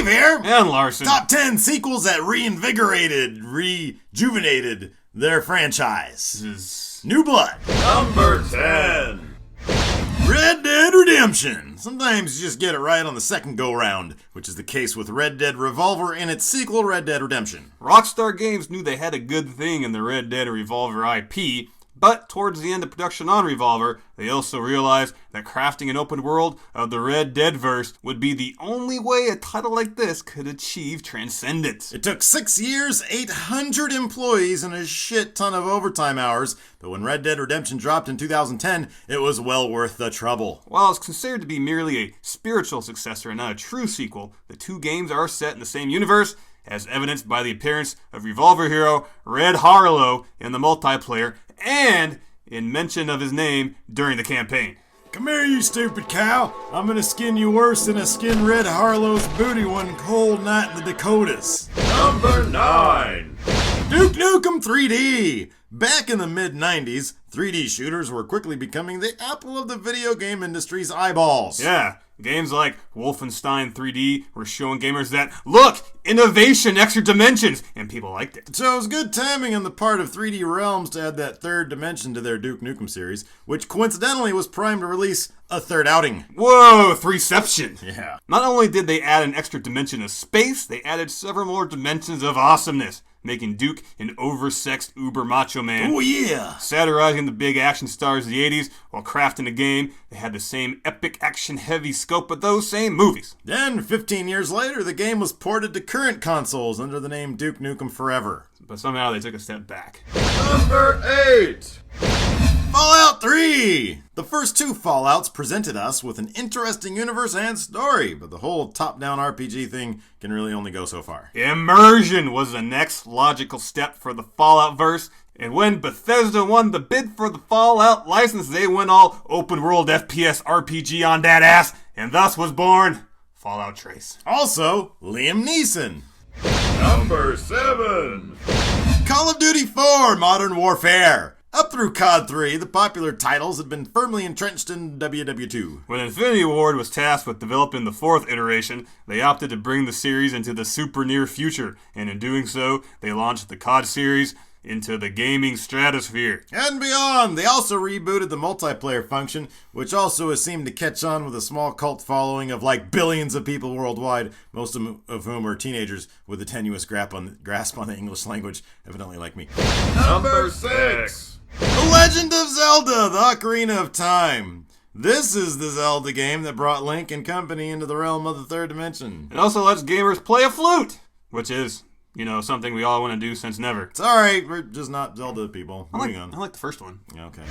Steve here. And Larson. Top 10 sequels that rejuvenated their franchise. New Blood. Number 10. Red Dead Redemption. Sometimes you just get it right on the second go-round, which is the case with Red Dead Revolver and its sequel, Red Dead Redemption. Rockstar Games knew they had a good thing in the Red Dead Revolver IP, but towards the end of production on Revolver, they also realized that crafting an open world of the Red Dead verse would be the only way a title like this could achieve transcendence. It took 6 years, 800 employees, and a shit ton of overtime hours, but when Red Dead Redemption dropped in 2010, it was well worth the trouble. While it's considered to be merely a spiritual successor and not a true sequel, the two games are set in the same universe, as evidenced by the appearance of Revolver hero Red Harlow in the multiplayer and in mention of his name during the campaign. Come here, you stupid cow. I'm gonna skin you worse than I skinned Red Harlow's booty one cold night in the Dakotas. Number 9. Duke Nukem 3D. Back in the mid-90s, 3D shooters were quickly becoming the apple of the video game industry's eyeballs. Yeah, games like Wolfenstein 3D were showing gamers that, look, innovation, extra dimensions, and people liked it. So it was good timing on the part of 3D Realms to add that third dimension to their Duke Nukem series, which coincidentally was primed to release a third outing. Whoa, threeception. Yeah. Not only did they add an extra dimension of space, they added several more dimensions of awesomeness, making Duke an oversexed uber macho man. Oh yeah! Satirizing the big action stars of the 80s while crafting a game that had the same epic action-heavy scope of those same movies. Then, 15 years later, the game was ported to current consoles under the name Duke Nukem Forever. But somehow they took a step back. Number 8. Fallout 3! The first two Fallouts presented us with an interesting universe and story, but the whole top-down RPG thing can really only go so far. Immersion was the next logical step for the Fallout verse, and when Bethesda won the bid for the Fallout license, they went all open-world FPS RPG on that ass, and thus was born Fallout Trace. Also, Liam Neeson. Number 7. Call of Duty 4 Modern Warfare. Up through COD 3, the popular titles had been firmly entrenched in WW2. When Infinity Ward was tasked with developing the fourth iteration, they opted to bring the series into the super near future, and in doing so, they launched the COD series into the gaming stratosphere. And beyond, they also rebooted the multiplayer function, which also has seemed to catch on with a small cult following of like billions of people worldwide, most of whom are teenagers with a tenuous grasp on the English language, evidently like me. Number 6. The Legend of Zelda, the Ocarina of Time. This is the Zelda game that brought Link and company into the realm of the third dimension. It also lets gamers play a flute, which is, something we all want to do since never. It's alright, we're just not Zelda people. Moving on. I like the first one. Okay.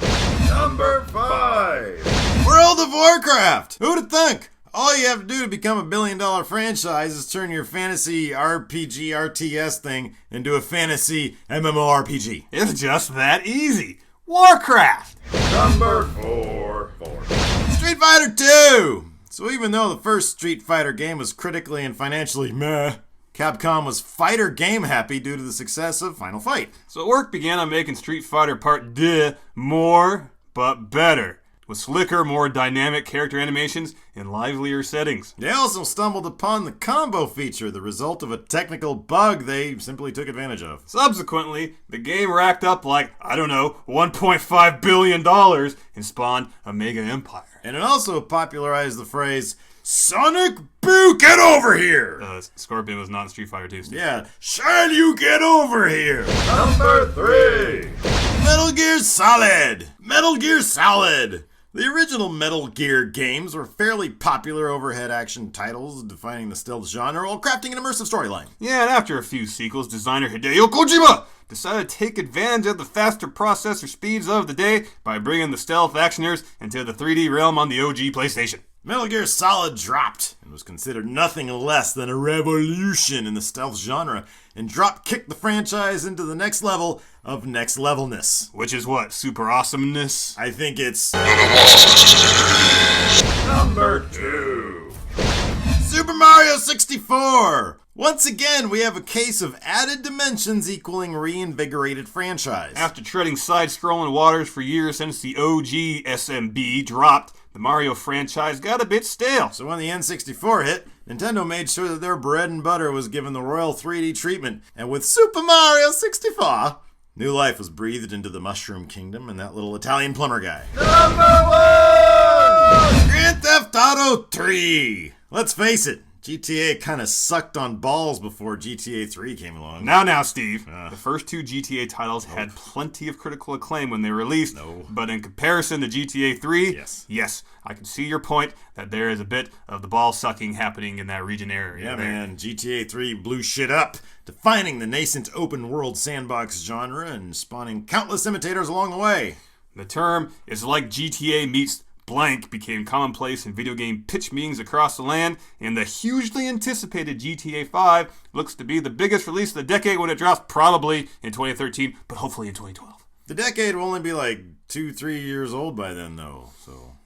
Number 5. World of Warcraft! Who'd have thunk? All you have to do to become a billion-dollar franchise is turn your fantasy RPG RTS thing into a fantasy MMORPG. It's just that easy. Warcraft! Number 4. Street Fighter 2! So even though the first Street Fighter game was critically and financially meh, Capcom was fighter game happy due to the success of Final Fight. So work began on making Street Fighter Part 2 more, but better, with slicker, more dynamic character animations and livelier settings. They also stumbled upon the combo feature, the result of a technical bug they simply took advantage of. Subsequently, the game racked up $1.5 billion and spawned a mega empire. And it also popularized the phrase, Sonic Boo, get over here! Scorpion was not in Street Fighter 2. Yeah, shall you get over here? Number 3. Metal Gear Solid! Metal Gear Solid! The original Metal Gear games were fairly popular overhead action titles, defining the stealth genre while crafting an immersive storyline. Yeah, and after a few sequels, designer Hideo Kojima decided to take advantage of the faster processor speeds of the day by bringing the stealth actioners into the 3D realm on the OG PlayStation. Metal Gear Solid dropped and was considered nothing less than a revolution in the stealth genre, and drop-kicked the franchise into the next level of next levelness. Which is what? Super awesomeness? I think it's... Number 2. Super Mario 64! Once again, we have a case of added dimensions equaling reinvigorated franchise. After treading side-scrolling waters for years since the OG SMB dropped, the Mario franchise got a bit stale. So when the N64 hit, Nintendo made sure that their bread and butter was given the royal 3D treatment, and with Super Mario 64, new life was breathed into the Mushroom Kingdom and that little Italian plumber guy. Number 1! Grand Theft Auto 3! Let's face it, GTA kind of sucked on balls before GTA 3 came along. Now, Steve. The first two GTA titles had plenty of critical acclaim when they released. No. But in comparison to GTA 3, Yes. I can see your point that there is a bit of the ball sucking happening in that region area. Yeah, there. man, GTA 3 blew shit up, defining the nascent open-world sandbox genre and spawning countless imitators along the way. The term is like GTA meets blank became commonplace in video game pitch meetings across the land, and the hugely anticipated GTA 5 looks to be the biggest release of the decade when it drops, probably in 2013, but hopefully in 2012. The decade will only be like 2-3 years old by then, though,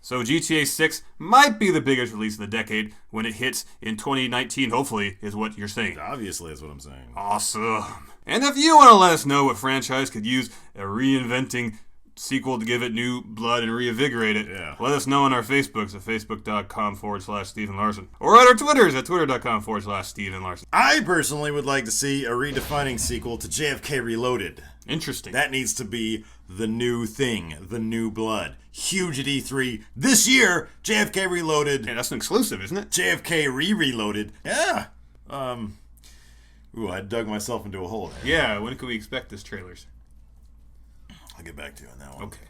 So GTA 6 might be the biggest release of the decade when it hits in 2019, hopefully, is what you're saying. obviously is what I'm saying. Awesome. And if you want to let us know what franchise could use a reinventing sequel to give it new blood and reinvigorate it, let us know on our Facebooks at facebook.com/Steve and Larson. Or at our Twitters at twitter.com/Steve and Larson. I personally would like to see a redefining sequel to JFK Reloaded. Interesting. That needs to be the new thing, the new blood. Huge at E3. This year, JFK Reloaded. Yeah, that's an exclusive, isn't it? JFK Reloaded. Yeah. I dug myself into a hole there. Yeah, when can we expect this trailers? I'll get back to you on that one. Okay.